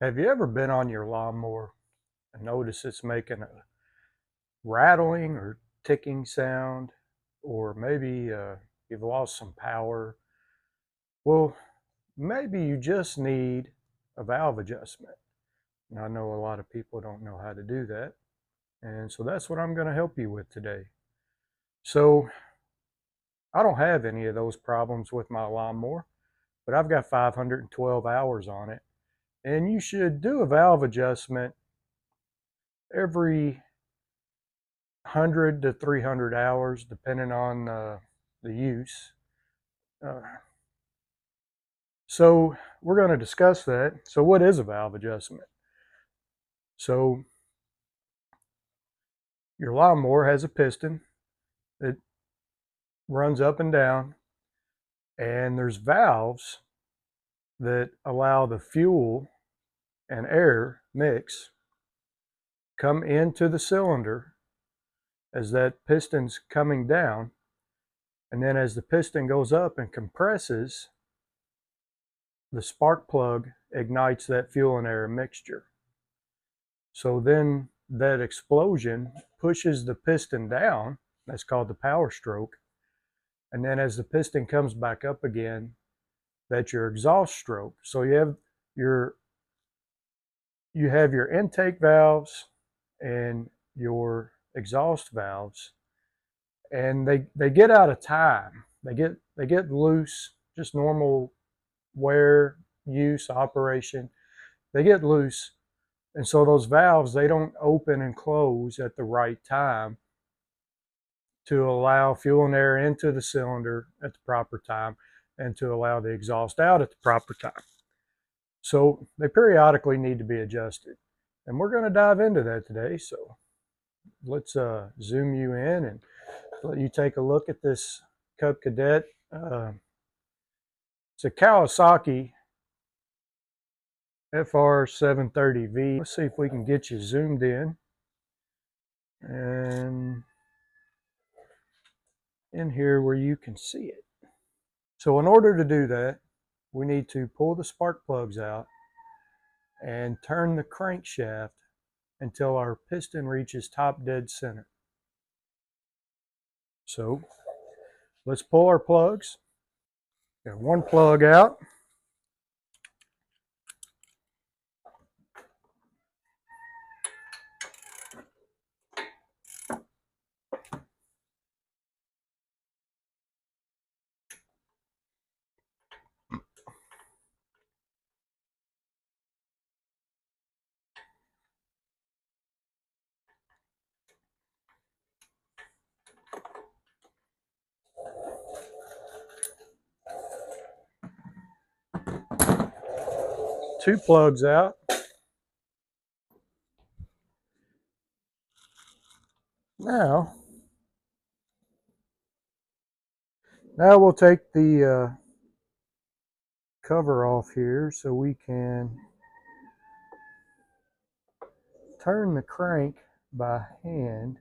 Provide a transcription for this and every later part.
Have you ever been on your lawnmower and noticed it's making a rattling or ticking sound? Or maybe you've lost some power? Well, maybe you just need a valve adjustment. And I know a lot of people don't know how to do that. And so that's what I'm going to help you with today. So I don't have any of those problems with my lawnmower, but I've got 512 hours on it. And you should do a valve adjustment every 100 to 300 hours, depending on the use. Uh, so we're going to discuss that. So what is a valve adjustment? So your lawnmower has a piston that runs up and down, and there's valves that allow the fuel and air mix come into the cylinder as that piston's coming down, and then as the piston goes up and compresses, the spark plug ignites that fuel and air mixture. So then that explosion pushes the piston down. That's called the power stroke. And then as the piston comes back up again, that's your exhaust stroke. So your you have your intake valves and your exhaust valves, and they get out of time. They get loose, just normal wear, use, operation. They get loose. And so those valves, they don't open and close at the right time to allow fuel and air into the cylinder at the proper time and to allow the exhaust out at the proper time. So they periodically need to be adjusted. And we're going to dive into that today. So let's zoom you in and let you take a look at this Cub Cadet. It's a Kawasaki FR730V. Let's see if we can get you zoomed in. And in here where you can see it. So in order to do that, we need to pull the spark plugs out and turn the crankshaft until our piston reaches top dead center. So let's pull our plugs. Got one plug out. Two plugs out. Now we'll take the cover off here so we can turn the crank by hand.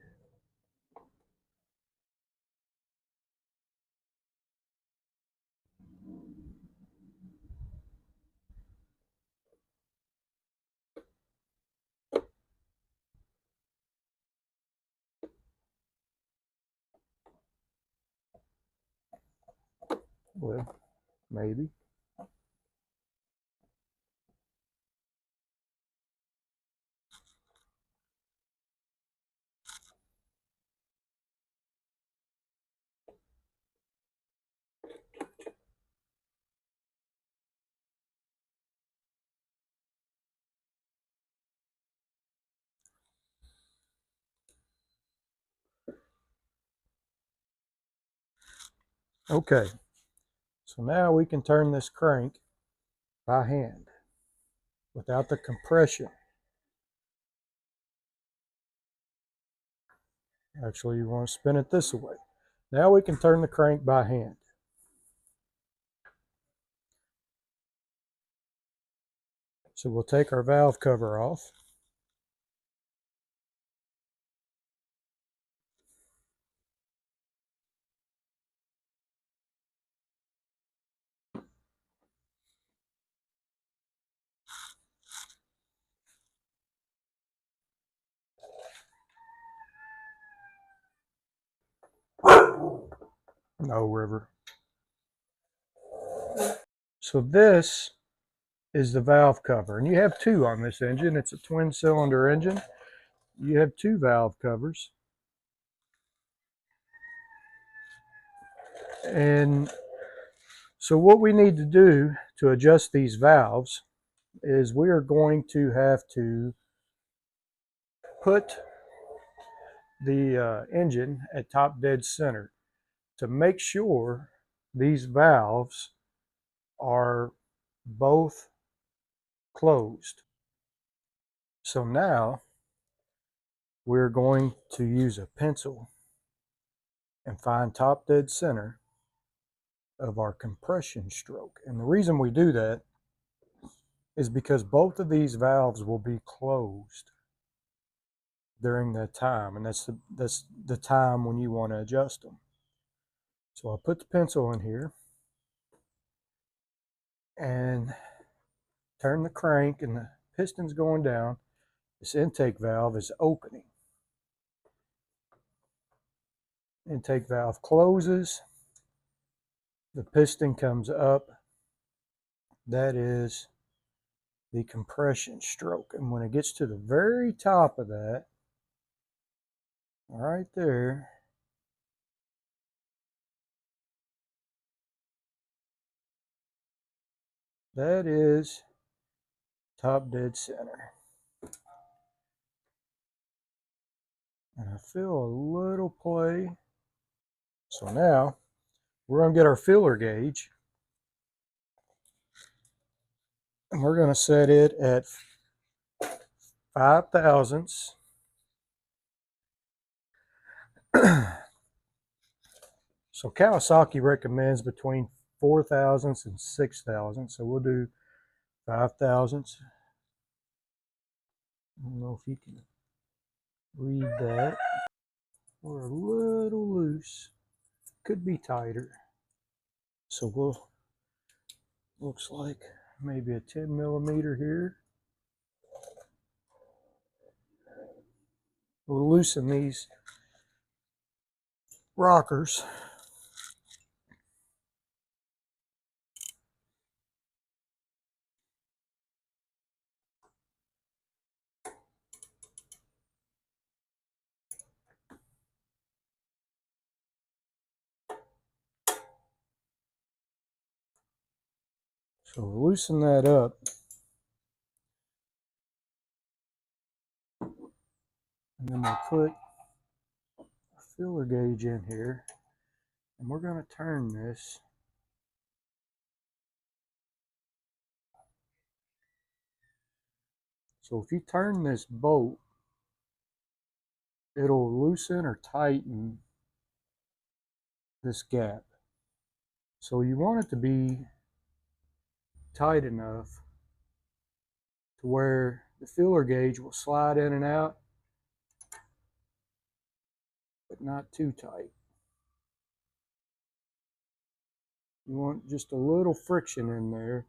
Well, maybe. Okay, so now we can turn this crank by hand without the compression. Actually, you want to spin it this way. Now we can turn the crank by hand. So we'll take our valve cover off. No, River. So this is the valve cover, and you have two on this engine. It's a twin cylinder engine. You have two valve covers, and so what we need to do to adjust these valves is we are going to have to put the engine at top dead center to make sure these valves are both closed. So now we're going to use a pencil and find top dead center of our compression stroke. And the reason we do that is because both of these valves will be closed during that time, and that's the time when you want to adjust them. So I'll put the pencil in here and turn the crank, and the piston's going down. This intake valve is opening. Intake valve closes, the piston comes up. That is the compression stroke. And when it gets to the very top of that, right there, that is top dead center. And I feel a little play. So now we're going to get our feeler gauge, and we're going to set it at 5 thousandths. So Kawasaki recommends between 4 thousandths and 6 thousandths. So we'll do 5 thousandths. I don't know if you can read that. We're a little loose. Could be tighter. So we'll, looks like maybe a 10 millimeter here. We'll loosen these rockers. So we'll loosen that up. And then we'll put a feeler gauge in here. And we're going to turn this. So if you turn this bolt, it'll loosen or tighten this gap. So you want it to be tight enough to where the feeler gauge will slide in and out, but not too tight. You want just a little friction in there,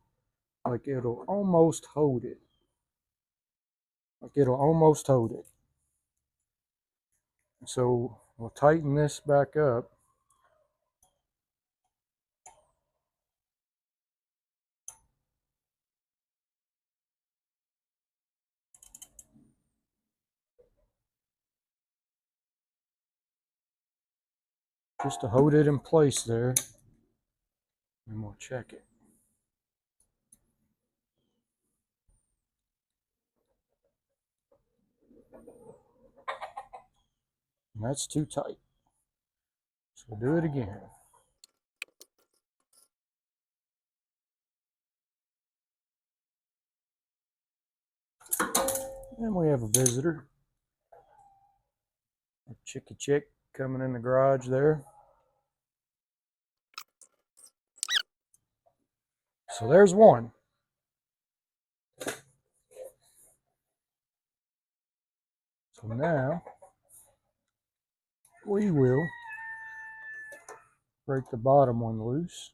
like it'll almost hold it. So we'll tighten this back up. Just to hold it in place there. And we'll check it. And that's too tight. So do it again. And we have a visitor. A chicky chick coming in the garage there. So there's one. So now we will break the bottom one loose.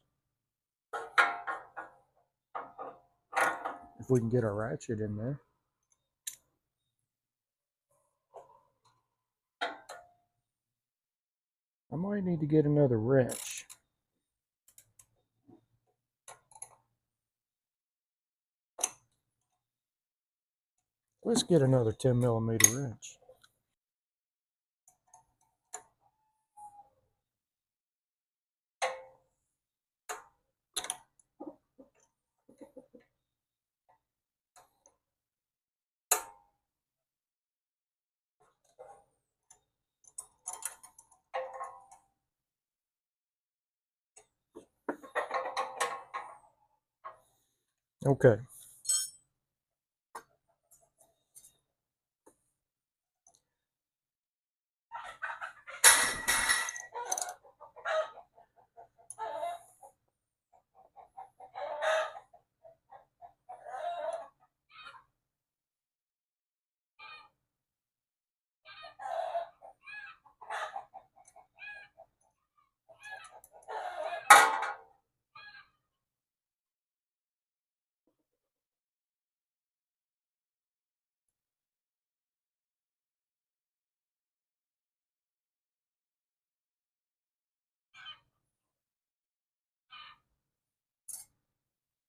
If we can get our ratchet in there. I might need to get another wrench. Let's get another 10mm wrench. Okay.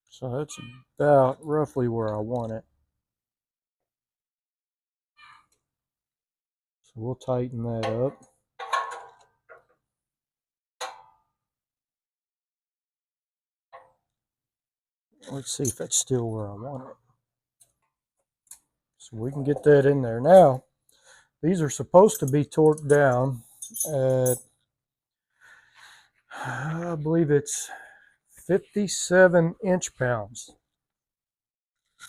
So that's about roughly where I want it. So we'll tighten that up. Let's see if that's still where I want it. So we can get that in there. Now, these are supposed to be torqued down at, I believe it's 57 inch-pounds.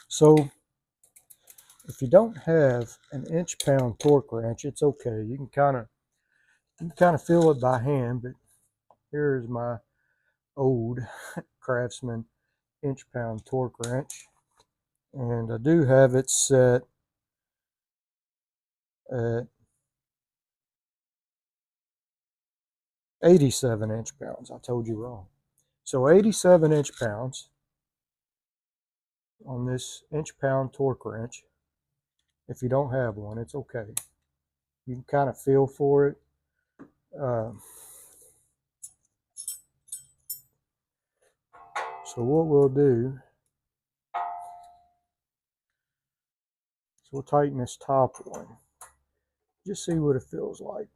So if you don't have an inch-pound torque wrench, it's okay. You can kind of feel it by hand, but here's my old Craftsman inch-pound torque wrench. And I do have it set at 87 inch-pounds. I told you wrong. So 87 inch-pounds on this inch-pound torque wrench. If you don't have one, it's okay. You can kind of feel for it. So what we'll do is we'll tighten this top one. Just see what it feels like.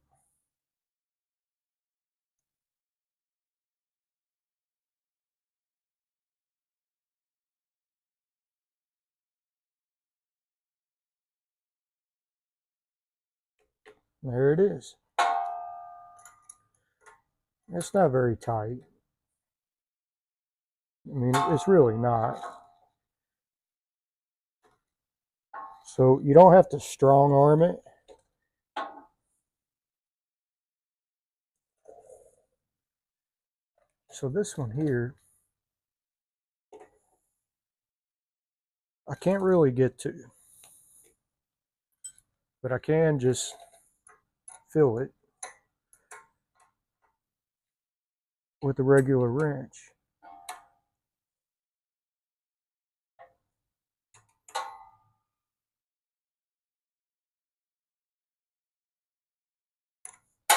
There it is. It's not very tight. I mean, it's really not. So you don't have to strong arm it. So this one here, I can't really get to, but I can just feel it with a regular wrench.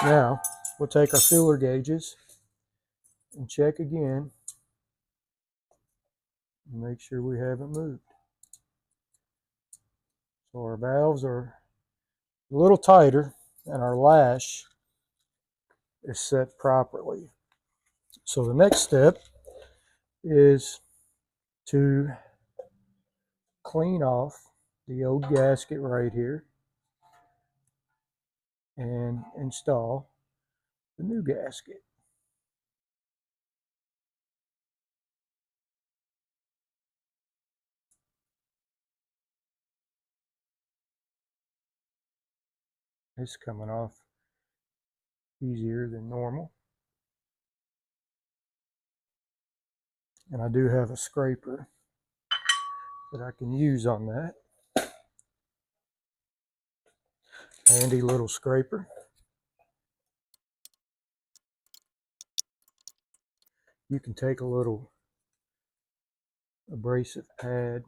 Now, we'll take our feeler gauges and check again and make sure we haven't moved. So our valves are a little tighter and our lash is set properly. So the next step is to clean off the old gasket right here and install the new gasket. It's coming off easier than normal. And I do have a scraper that I can use on that. Handy little scraper. You can take a little abrasive pad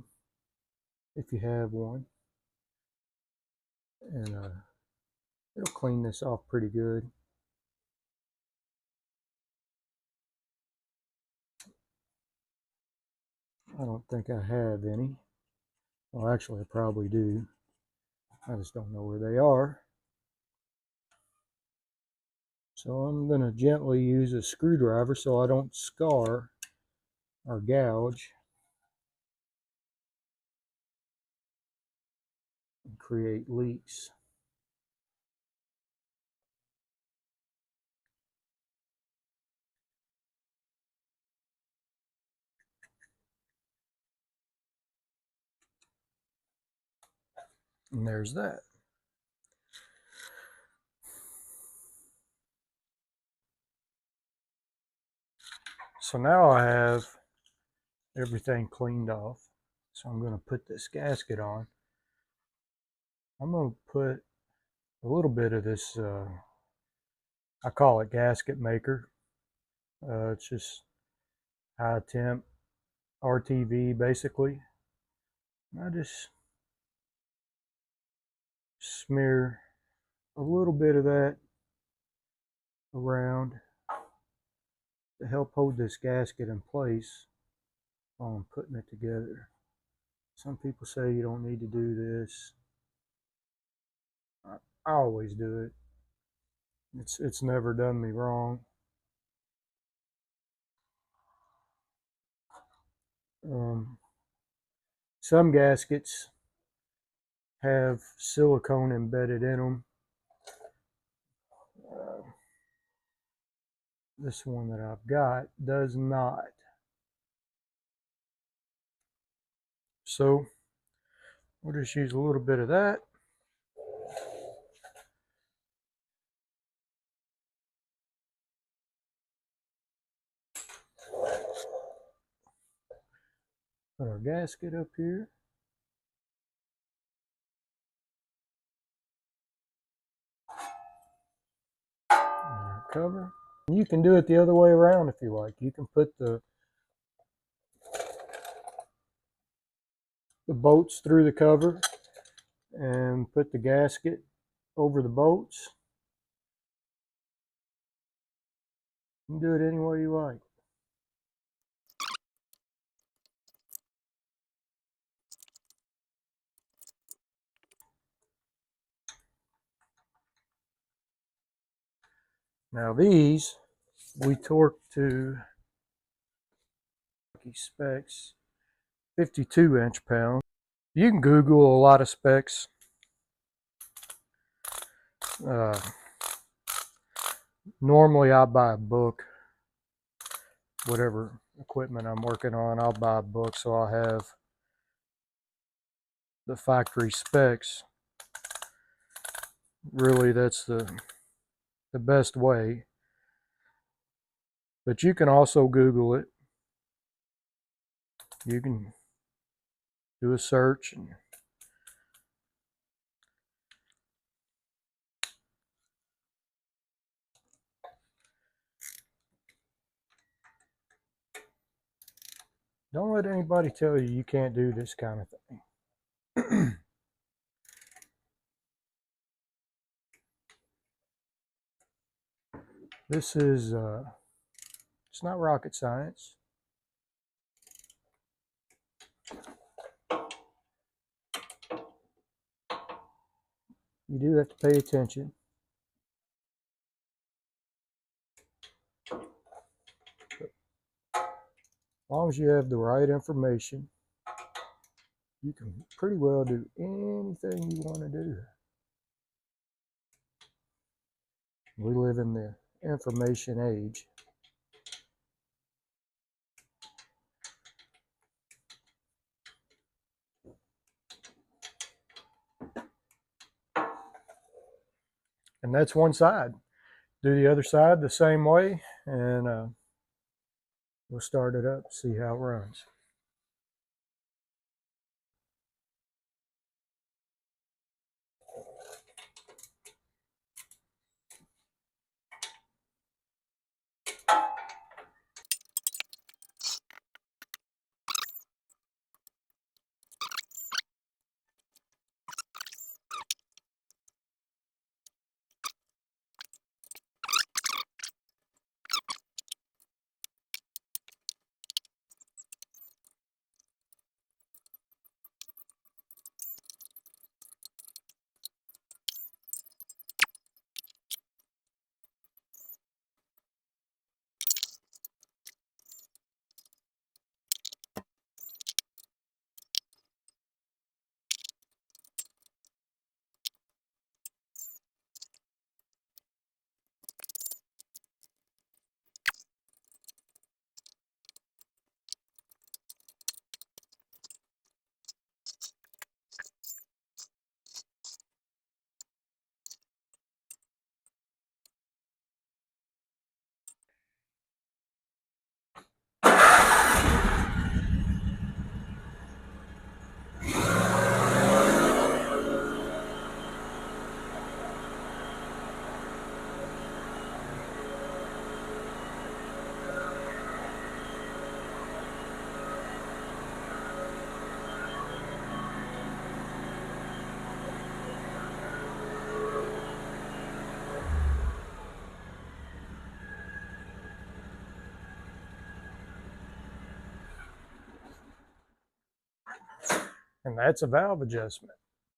if you have one, and it'll clean this off pretty good. I don't think I have any. Well, actually, I probably do. I just don't know where they are. So I'm going to gently use a screwdriver so I don't scar or gouge and create leaks. And there's that. So now I have everything cleaned off. So I'm going to put this gasket on. I'm going to put a little bit of this, I call it gasket maker. It's just high temp RTV basically. I just smear a little bit of that around to help hold this gasket in place while I'm putting it together. Some people say you don't need to do this. I always do it. It's never done me wrong. Some gaskets have silicone embedded in them. This one that I've got does not. So we'll just use a little bit of that. Put our gasket up here. And our cover. You can do it the other way around if you like. You can put the bolts through the cover and put the gasket over the bolts. You can do it any way you like. Now these we torque to specs 52 inch-pounds. You can Google a lot of specs. Normally I buy a book. Whatever equipment I'm working on, I'll buy a book so I'll have the factory specs. Really, that's the best way. But you can also Google it. You can do a search and don't let anybody tell you you can't do this kind of thing. This is, it's not rocket science. You do have to pay attention. But as long as you have the right information, you can pretty well do anything you want to do. We live in the information age. And that's one side. Do the other side the same way, and we'll start it up, see how it runs. and that's a valve adjustment.